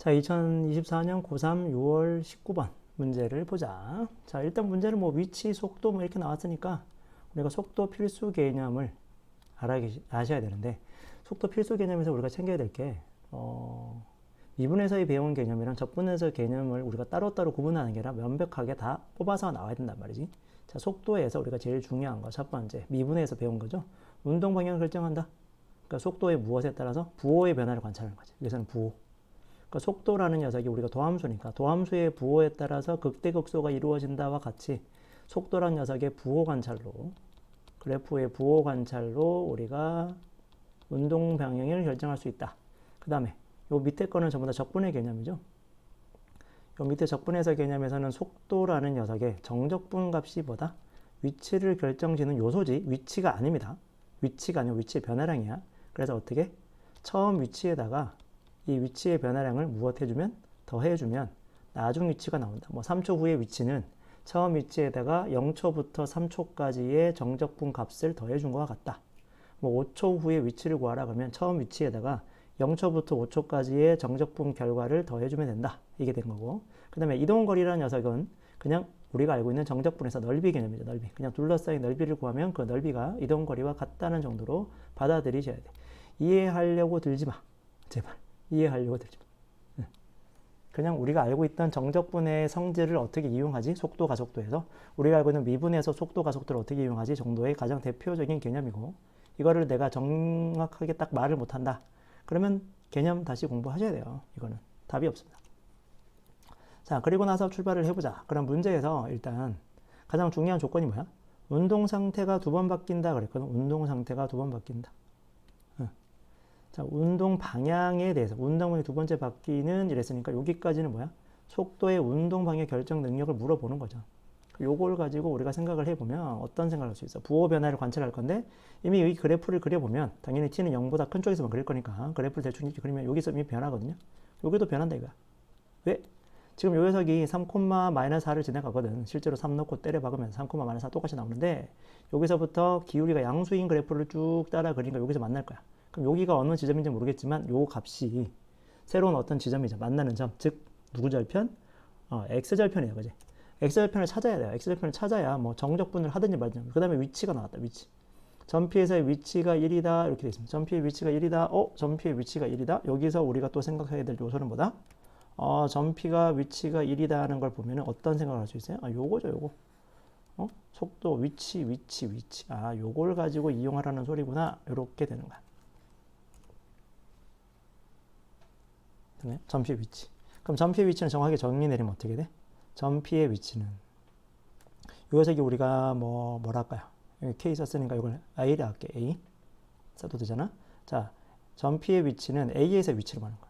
자, 2024년 고3 6월 19번 문제를 보자. 자, 일단 문제는 뭐 위치, 속도 뭐 이렇게 나왔으니까 우리가 속도 필수 개념을 아셔야 되는데, 속도 필수 개념에서 우리가 챙겨야 될 게, 미분에서의 배운 개념이랑 적분에서 개념을 우리가 따로따로 구분하는 게 아니라 완벽하게 다 뽑아서 나와야 된단 말이지. 자, 속도에서 우리가 제일 중요한 거, 첫 번째, 미분에서 배운 거죠. 운동 방향을 결정한다. 그러니까 속도의 무엇에 따라서 부호의 변화를 관찰하는 거지. 여기서는 부호. 그러니까 속도라는 녀석이 우리가 도함수니까 도함수의 부호에 따라서 극대극소가 이루어진다와 같이 속도라는 녀석의 부호 관찰로, 그래프의 부호 관찰로 우리가 운동 방향을 결정할 수 있다. 그 다음에 요 밑에 거는 전부 다 적분의 개념이죠. 요 밑에 적분해서 개념에서는 속도라는 녀석의 정적분 값이 보다 위치를 결정짓는 요소지, 위치가 아닙니다. 위치가 아니고 위치의 변화량이야. 그래서 어떻게? 처음 위치에다가 이 위치의 변화량을 무엇해주면? 더해주면 나중 위치가 나온다. 뭐 3초 후의 위치는 처음 위치에다가 0초부터 3초까지의 정적분 값을 더해준 것과 같다. 뭐 5초 후의 위치를 구하라 그러면 처음 위치에다가 0초부터 5초까지의 정적분 결과를 더해주면 된다. 이게 된 거고. 그 다음에 이동거리라는 녀석은 그냥 우리가 알고 있는 정적분에서 넓이 개념이죠. 넓이. 그냥 둘러싸인 넓이를 구하면 그 넓이가 이동거리와 같다는 정도로 받아들이셔야 돼. 이해하려고 들지 마. 제발. 이해하려고 들지 마. 그냥 우리가 알고 있던 정적분의 성질을 어떻게 이용하지? 속도, 가속도에서. 우리가 알고 있는 미분에서 속도, 가속도를 어떻게 이용하지? 정도의 가장 대표적인 개념이고, 이거를 내가 정확하게 딱 말을 못한다. 그러면 개념 다시 공부하셔야 돼요. 이거는 답이 없습니다. 자, 그리고 나서 출발을 해보자. 그럼 문제에서 일단 가장 중요한 조건이 뭐야? 운동 상태가 2번 바뀐다 그랬거든. 운동 상태가 2번 바뀐다. 자, 운동 방향에 대해서 운동방향이 2번째 바뀌는 이랬으니까 여기까지는 뭐야? 속도의 운동 방향 결정 능력을 물어보는 거죠. 요걸 가지고 우리가 생각을 해보면 어떤 생각을 할 수 있어? 부호 변화를 관찰할 건데 이미 이 그래프를 그려보면 당연히 t는 0보다 큰 쪽에서만 그릴 거니까 그래프를 대충 이렇게 그리면 여기서 이미 변하거든요. 여기도 변한다 이거야. 왜? 지금 요 녀석이 3,-4를 지나가거든. 실제로 3 넣고 때려 박으면 3,-4 똑같이 나오는데 여기서부터 기울기가 양수인 그래프를 쭉 따라 그리니까 여기서 만날 거야. 그럼 여기가 어느 지점인지 모르겠지만 요 값이 새로운 어떤 지점이죠. 만나는 점. 즉 누구 절편? x절편이에요. 그지? x절편을 찾아야 돼요. x절편을 찾아야 뭐 정적분을 하든지 말든지. 그 다음에 위치가 나왔다. 위치. 전피에서의 위치가 1이다. 이렇게 되어 있습니다. 전피의 위치가 1이다. 전피의 위치가 1이다. 여기서 우리가 또 생각해야 될 요소는 뭐다? 전피가 위치가 1이다 하는 걸 보면 어떤 생각을 할 수 있어요? 요거죠, 요거. 속도, 위치. 요걸 가지고 이용하라는 소리구나. 요렇게 되는 거야. 전피의 위치. 그럼 전피의 위치는 정확하게 정의 내리면 어떻게 돼? 전피의 위치는 요 녀석이 우리가 뭐랄까요? K 썼으니까 이걸 A를 할게. A 써도 되잖아. 자, 전피의 위치는 A에서 위치를 말하는 거야.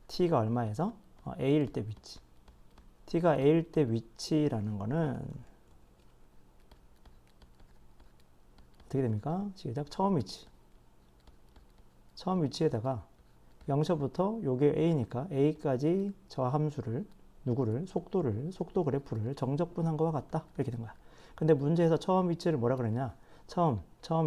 T가 얼마에서? A일 때 위치. T가 A일 때 위치라는 거는 어떻게 됩니까? 시작. 처음 위치. 처음 위치에다가 0초부터 요게 A니까 A까지 저 함수를 누구를? 속도를, 속도 그래프를 정적분한 것과 같다. 이렇게 된 거야. 근데 문제에서 처음 위치를 뭐라 그랬냐? 처음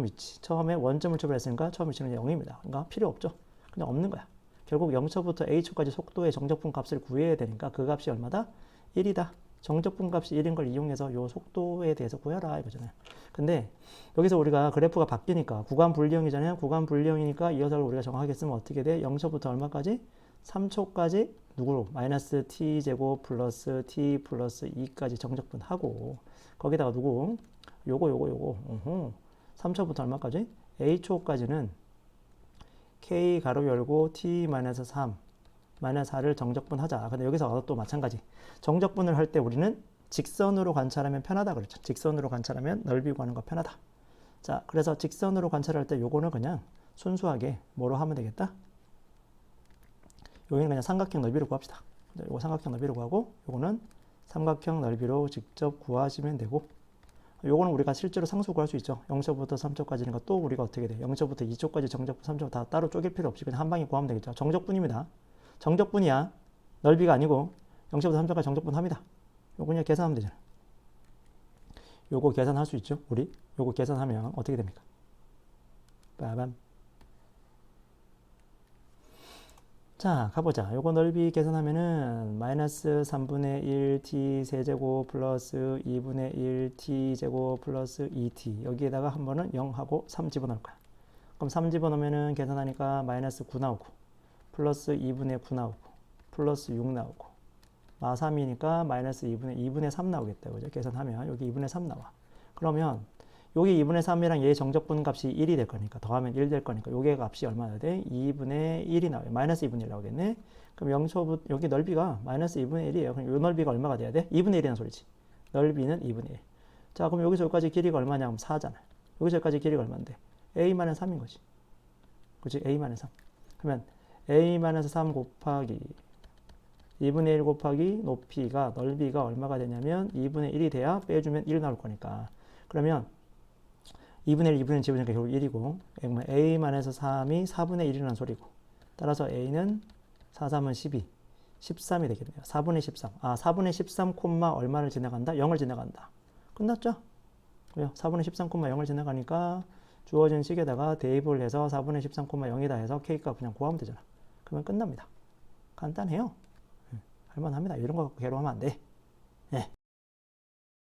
위치. 처음에 원점을 초월했으니까 처음 위치는 0입니다. 그러니까 필요 없죠. 그냥 없는 거야. 결국 0초부터 A초까지 속도의 정적분 값을 구해야 되니까 그 값이 얼마다? 1이다. 정적분 값이 1인 걸 이용해서 요 속도에 대해서 구해라 이거잖아요. 근데 여기서 우리가 그래프가 바뀌니까 구간 불리형이잖아요. 구간 불리형이니까 이 녀석을 우리가 정확하게 쓰면 어떻게 돼? 0초부터 얼마까지? 3초까지 누구로? 마이너스 t제곱 플러스 t 플러스 2까지 정적분하고 거기다가 누구? 요거 3초부터 얼마까지? a초까지는 k 가로 열고 t 마이너스 3 마이너스 4를 정적분하자. 근데 여기서 또 마찬가지. 정적분을 할 때 우리는 직선으로 관찰하면 편하다 그랬죠. 직선으로 관찰하면 넓이 구하는 거 편하다. 자, 그래서 직선으로 관찰할 때 요거는 그냥 순수하게 뭐로 하면 되겠다? 여기는 그냥 삼각형 넓이로 구합시다. 요거 삼각형 넓이로 구하고 요거는 삼각형 넓이로 직접 구하시면 되고 요거는 우리가 실제로 상수 구할 수 있죠. 0초부터 3초까지니까 또 우리가 어떻게 돼? 0초부터 2초까지 정적분, 3초 다 따로 쪼갤 필요 없이 그냥 한 방에 구하면 되겠죠. 정적분입니다. 정적분이야. 넓이가 아니고 0초부터 3초까지 정적분합니다. 요거 그냥 계산하면 되잖아. 요거 계산할 수 있죠. 우리 요거 계산하면 어떻게 됩니까? 빠밤. 자, 가보자. 요거 넓이 계산하면은 마이너스 3분의 1 t 세제곱 플러스 2분의 1 t 제곱 플러스 2t 여기에다가 한 번은 0하고 3 집어넣을 거야. 그럼 3 집어넣으면은 계산하니까 마이너스 9 나오고 플러스 2분의 9 나오고 플러스 6 나오고 마 3이니까 마이너스 2분의 3 나오겠다. 그죠? 계산하면 여기 2분의 3 나와. 그러면 여기 2분의 3이랑 얘 정적분 값이 1이 될 거니까 더하면 1 될 거니까 요게 값이 얼마나 돼? 2분의 1이 나와요. 마이너스 2분의 1 나오겠네. 그럼 0초부터 여기 넓이가 마이너스 2분의 1이에요. 그럼 요 넓이가 얼마가 돼야 돼? 2분의 1이라는 소리지. 넓이는 2분의 1. 자, 그럼 여기서 여기까지 길이가 얼마냐? 그럼 4잖아. 여기서 여기까지 길이가 얼마인데? a-3인 거지. 그치? a-3. 그러면 a-3 곱하기 2분의 1 곱하기 높이가 넓이가 얼마가 되냐면 2분의 1이 돼야 빼주면 1 나올 거니까. 그러면 2분의 1, 2분의 1 집어넣으니까 결국 1이고 a-3이 4분의 1이라는 소리고 따라서 a는 4, 3은 12, 13이 되겠네요. 4분의 13. 아, 4분의 13 콤마 얼마를 지나간다? 0을 지나간다. 끝났죠? 왜요? 4분의 13 콤마 0을 지나가니까 주어진 식에다가 대입을 해서 4분의 13 콤마 0이다 해서 k값 그냥 구하면 되잖아. 그러면 끝납니다. 간단해요. 할만합니다. 이런 거 괴로워하면 안 돼.